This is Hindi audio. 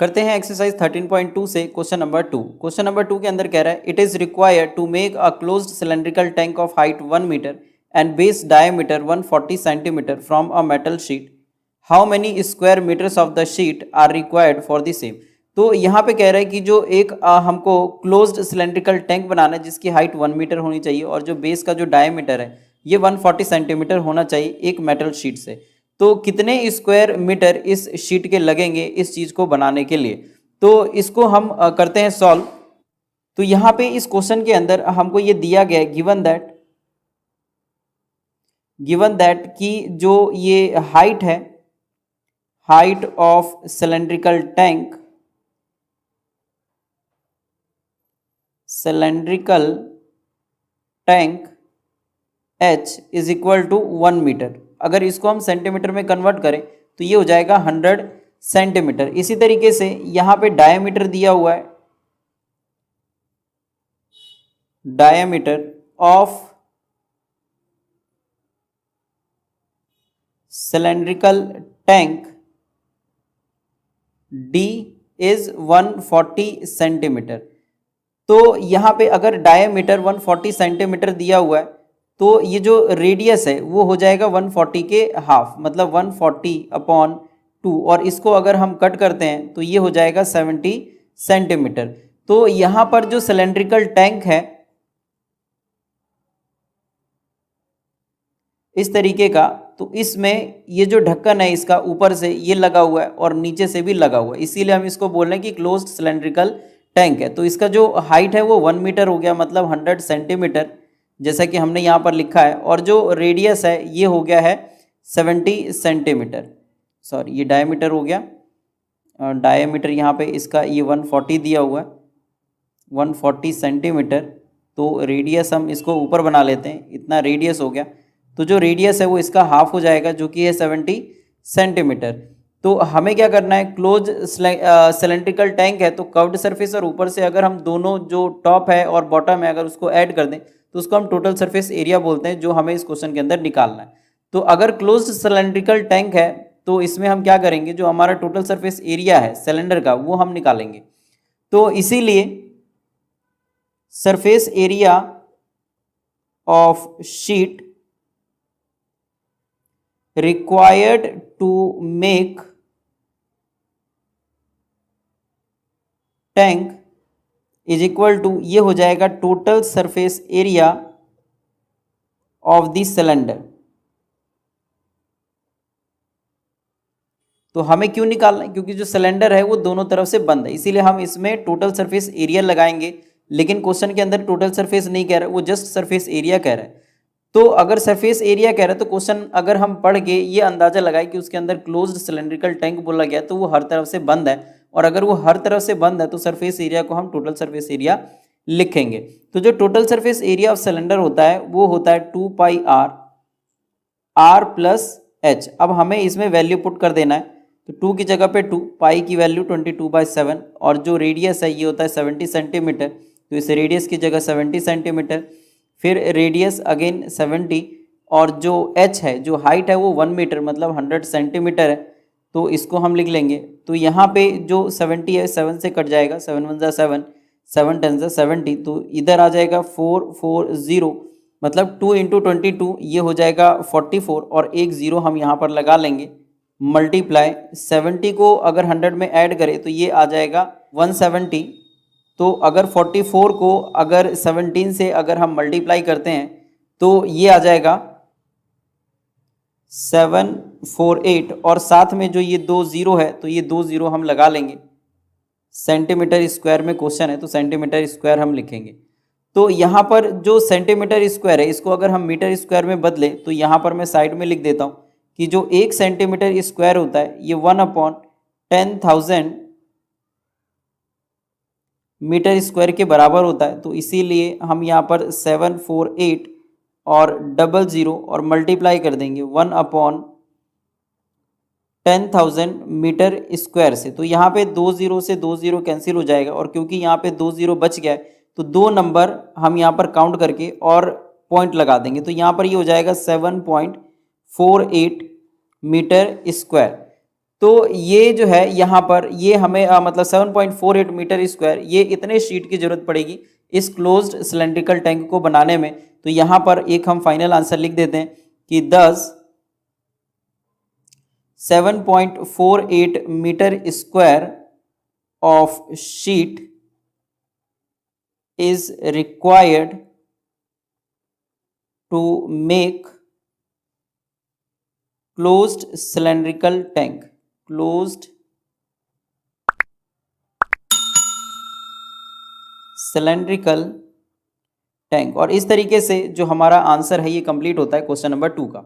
करते हैं एक्सरसाइज 13.2 से क्वेश्चन नंबर 2। क्वेश्चन नंबर 2 के अंदर कह रहा है it is required to make a closed cylindrical tank of height 1 metre and base diameter 140 centimetre from a metal sheet. How many square metres of the sheet are required for the same. तो यहाँ पे कह रहा है कि जो एक हमको क्लोज्ड सिलेंड्रिकल टैंक बनाना है जिसकी हाइट 1 मीटर होनी चाहिए और जो बेस का जो डायमीटर है ये 140 सेंटीमीटर होना चाहिए एक मेटल शीट से। तो कितने स्क्वायर मीटर इस शीट के लगेंगे इस चीज को बनाने के लिए। तो इसको हम करते हैं सॉल्व। तो यहाँ पे इस क्वेश्चन के अंदर हमको ये दिया गया है गिवन दैट कि जो ये हाइट है, height of cylindrical tank h is equal to 1 metre. अगर इसको हम सेंटीमीटर में कन्वर्ट करें तो ये हो जाएगा 100 सेंटीमीटर। इसी तरीके से यहाँ पे डायमीटर दिया हुआ है, diameter of cylindrical tank d is 140 centimetre. तो यहाँ पे अगर डायमीटर 140 सेंटीमीटर दिया हुआ है तो ये जो रेडियस है वो हो जाएगा 140 के हाफ, मतलब 140/2, और इसको अगर हम कट करते हैं तो ये हो जाएगा 70 सेंटीमीटर। तो यहाँ पर जो सिलेंड्रिकल टैंक है इस तरीके का, तो इसमें ये जो ढक्कन है इसका ऊपर से ये लगा हुआ है और नीचे से भी लगा हुआ है, इसीलिए हम इसको बोल रहे हैं कि क्लोज्ड सिलेंड्रिकल टैंक है। तो इसका जो हाइट है वो 1 मीटर हो गया, मतलब 100 सेंटीमीटर जैसा कि हमने यहाँ पर लिखा है, और जो रेडियस है ये हो गया है 70 सेंटीमीटर। सॉरी, ये डायमीटर हो गया, डायमीटर यहाँ पे इसका ये 140 दिया हुआ है, 140 सेंटीमीटर। तो रेडियस हम इसको ऊपर बना लेते हैं, इतना रेडियस हो गया। तो जो रेडियस है वो इसका हाफ हो जाएगा जो कि है 70 सेंटीमीटर। तो हमें क्या करना है, क्लोज सिलेंड्रिकल टैंक है तो कर्व्ड सरफेस और ऊपर से अगर हम दोनों जो टॉप है और बॉटम है अगर उसको ऐड कर दें तो उसको हम टोटल सरफेस एरिया बोलते हैं, जो हमें इस क्वेश्चन के अंदर निकालना है। तो अगर क्लोज्ड सिलेंड्रिकल टैंक है तो इसमें हम क्या करेंगे, जो हमारा टोटल सरफेस एरिया है सिलेंडर का वो हम निकालेंगे। तो इसीलिए surface area of sheet required to make tank is equal to, ये हो जाएगा total surface area of the cylinder. तो हमें क्यों निकालना है, क्योंकि जो सिलेंडर है वो दोनों तरफ से बंद है, इसीलिए हम इसमें टोटल सरफेस एरिया लगाएंगे। लेकिन क्वेश्चन के अंदर टोटल सरफेस नहीं कह रहा है, वो जस्ट सरफेस एरिया कह रहा है। तो अगर सरफेस एरिया कह रहा है तो क्वेश्चन अगर हम पढ़ के ये अंदाजा लगाए कि उसके अंदर क्लोज्ड सिलेंड्रिकल टैंक बोला गया तो वो हर तरफ से बंद है, और अगर वो हर तरफ से बंद है तो सरफेस एरिया को हम टोटल सरफेस एरिया लिखेंगे। तो जो total surface area of cylinder होता है वो होता है 2 पाई r प्लस h। अब हमें इसमें वैल्यू पुट कर देना है, तो 2 की जगह पे 2, पाई की वैल्यू 22/7, और जो रेडियस है ये होता है 70 सेंटीमीटर, तो इस रेडियस की जगह 70 सेंटीमीटर, फिर रेडियस अगेन 70, और जो h है, जो हाइट है वो 1 मीटर मतलब 100 सेंटीमीटर है, तो इसको हम लिख लेंगे। तो यहाँ पे जो 70 है 7 से कट जाएगा, 7 1 7, 7 10 70, तो इधर आ जाएगा 440, मतलब 2 × 22 ये हो जाएगा 44, और एक ज़ीरो हम यहाँ पर लगा लेंगे, मल्टीप्लाई 70 को अगर 100 में ऐड करें तो ये आ जाएगा 170। तो अगर 44 को अगर 17 से अगर हम मल्टीप्लाई करते हैं तो ये आ जाएगा 748, और साथ में जो ये 2 ज़ीरो है तो ये 2 ज़ीरो हम लगा लेंगे। सेंटीमीटर स्क्वायर में क्वेश्चन है तो सेंटीमीटर स्क्वायर हम लिखेंगे। तो यहाँ पर जो सेंटीमीटर स्क्वायर है इसको अगर हम मीटर स्क्वायर में बदले तो यहाँ पर मैं साइड में लिख देता हूँ कि जो 1 सेंटीमीटर स्क्वायर होता है ये 1/10,000 मीटर स्क्वायर के बराबर होता है। तो इसीलिए हम यहाँ पर 748 और 00 और मल्टीप्लाई कर देंगे 1/10,000 मीटर स्क्वायर से। तो यहाँ पे 2 ज़ीरो से 2 ज़ीरो कैंसिल हो जाएगा, और क्योंकि यहाँ पे 2 ज़ीरो बच गया है तो 2 नंबर हम यहाँ पर काउंट करके और पॉइंट लगा देंगे। तो यहाँ पर ये हो जाएगा 7.48 मीटर स्क्वायर। तो ये जो है यहाँ पर ये हमें मतलब 7.48 मीटर स्क्वायर ये इतने शीट की जरूरत पड़ेगी इस क्लोज्ड सिलेंड्रिकल टैंक को बनाने में। तो यहाँ पर एक हम फाइनल आंसर लिख देते हैं कि 7.48 metre square of sheet is required to make closed cylindrical tank और इस तरीके से जो हमारा आंसर है ये कंप्लीट होता है क्वेश्चन नंबर 2 का।